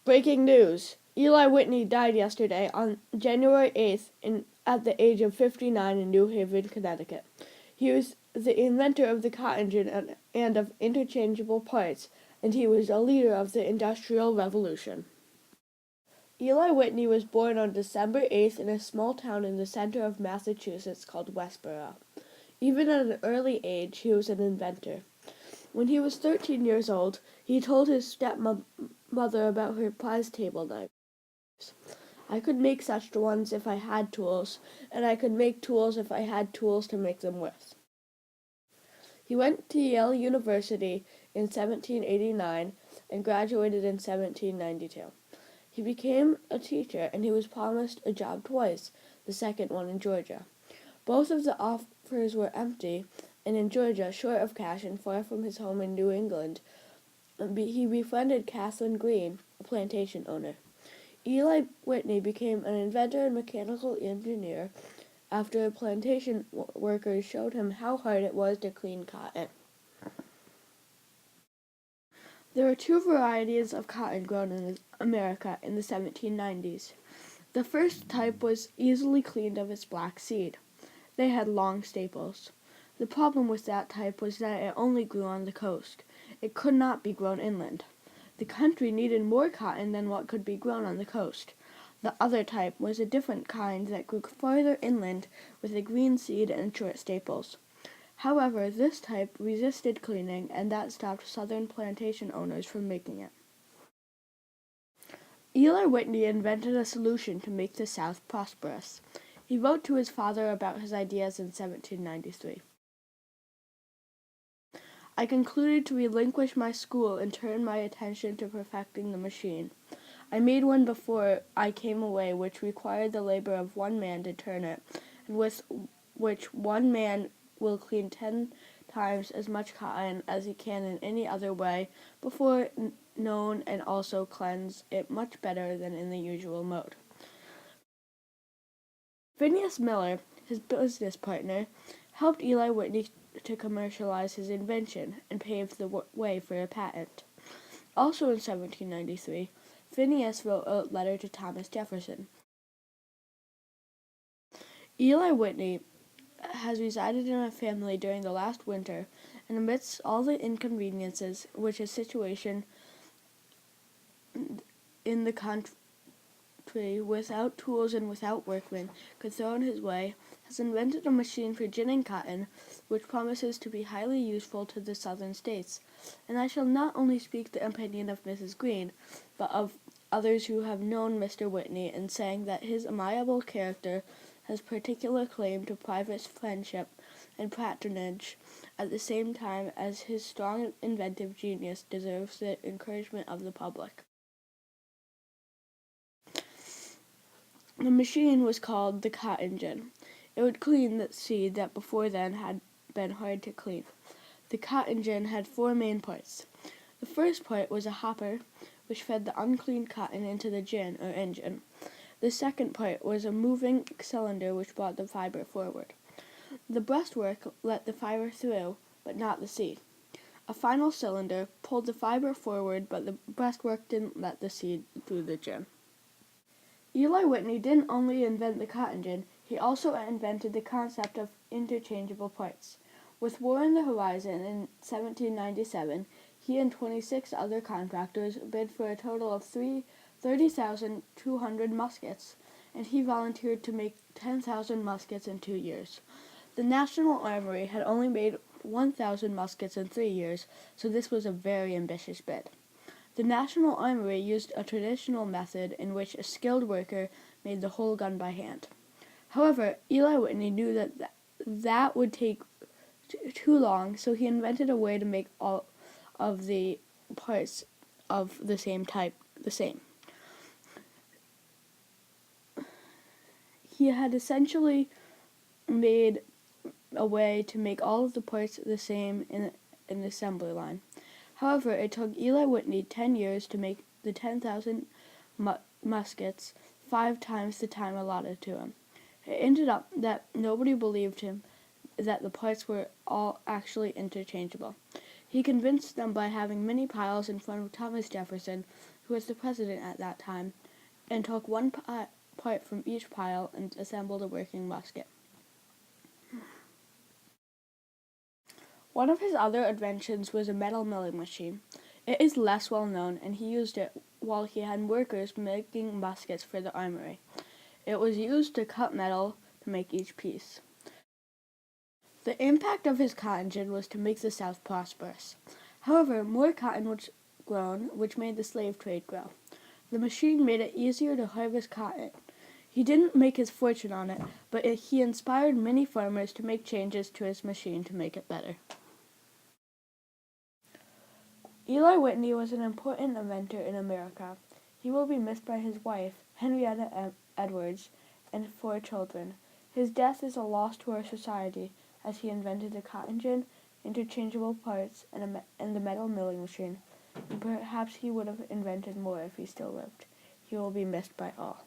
Breaking news. Eli Whitney died yesterday on January 8th at the age of 59 in New Haven, Connecticut. He was the inventor of the cotton gin and of interchangeable parts, and he was a leader of the Industrial Revolution. Eli Whitney was born on December 8th in a small town in the center of Massachusetts called Westboro. Even at an early age, he was an inventor. When he was 13 years old, he told his stepmother about her prize table knives. "I could make such ones if I had tools, and I could make tools if I had tools to make them with." He went to Yale University in 1789 and graduated in 1792. He became a teacher, and he was promised a job twice, the second one in Georgia. Both of the offers were empty, and in Georgia, short of cash and far from his home in New England, he befriended Catherine Greene, a plantation owner. Eli Whitney became an inventor and mechanical engineer after plantation workers showed him how hard it was to clean cotton. There were two varieties of cotton grown in America in the 1790s. The first type was easily cleaned of its black seed. They had long staples. The problem with that type was that it only grew on the coast. It could not be grown inland. The country needed more cotton than what could be grown on the coast. The other type was a different kind that grew farther inland with a green seed and short staples. However, this type resisted cleaning, and that stopped southern plantation owners from making it. Eli Whitney invented a solution to make the South prosperous. He wrote to his father about his ideas in 1793. "I concluded to relinquish my school and turn my attention to perfecting the machine. I made one before I came away which required the labor of one man to turn it, and with which one man will clean 10 times as much cotton as he can in any other way before known, and also cleanse it much better than in the usual mode." Phineas Miller, his business partner, helped Eli Whitney to commercialize his invention and paved the way for a patent. Also in 1793, Phineas wrote a letter to Thomas Jefferson. Eli Whitney has resided in a family during the last winter, and amidst all the inconveniences which his situation in the country, without tools and without workmen, could throw in his way, has invented a machine for ginning cotton, which promises to be highly useful to the southern states. And I shall not only speak the opinion of Mrs. Greene, but of others who have known Mr. Whitney, in saying that his amiable character has particular claim to private friendship and patronage, at the same time as his strong inventive genius deserves the encouragement of the public. The machine was called the cotton gin. It would clean the seed that before then had been hard to clean. The cotton gin had 4 main parts. The first part was a hopper, which fed the uncleaned cotton into the gin or engine. The second part was a moving cylinder which brought the fiber forward. The breastwork let the fiber through, but not the seed. A final cylinder pulled the fiber forward, but the breastwork didn't let the seed through the gin. Eli Whitney didn't only invent the cotton gin, he also invented the concept of interchangeable parts. With war on the horizon in 1797, he and 26 other contractors bid for a total of 30,200 muskets, and he volunteered to make 10,000 muskets in 2 years. The National Armory had only made 1,000 muskets in 3 years, so this was a very ambitious bid. The National Armory used a traditional method in which a skilled worker made the whole gun by hand. However, Eli Whitney knew that would take too long, so he invented a way to make all of the parts of the same type the same. He had essentially made a way to make all of the parts the same in an assembly line. However, it took Eli Whitney 10 years to make the 10,000 muskets, 5 times the time allotted to him. It ended up that nobody believed him that the parts were all actually interchangeable. He convinced them by having many piles in front of Thomas Jefferson, who was the president at that time, and took one part from each pile and assembled a working musket. One of his other inventions was a metal milling machine. It is less well known, and he used it while he had workers making muskets for the armory. It was used to cut metal to make each piece. The impact of his cotton gin was to make the South prosperous. However, more cotton was grown, which made the slave trade grow. The machine made it easier to harvest cotton. He didn't make his fortune on it, but he inspired many farmers to make changes to his machine to make it better. Eli Whitney was an important inventor in America. He will be missed by his wife, Henrietta Edwards, and 4 children. His death is a loss to our society, as he invented the cotton gin, interchangeable parts, and the metal milling machine. And perhaps he would have invented more if he still lived. He will be missed by all.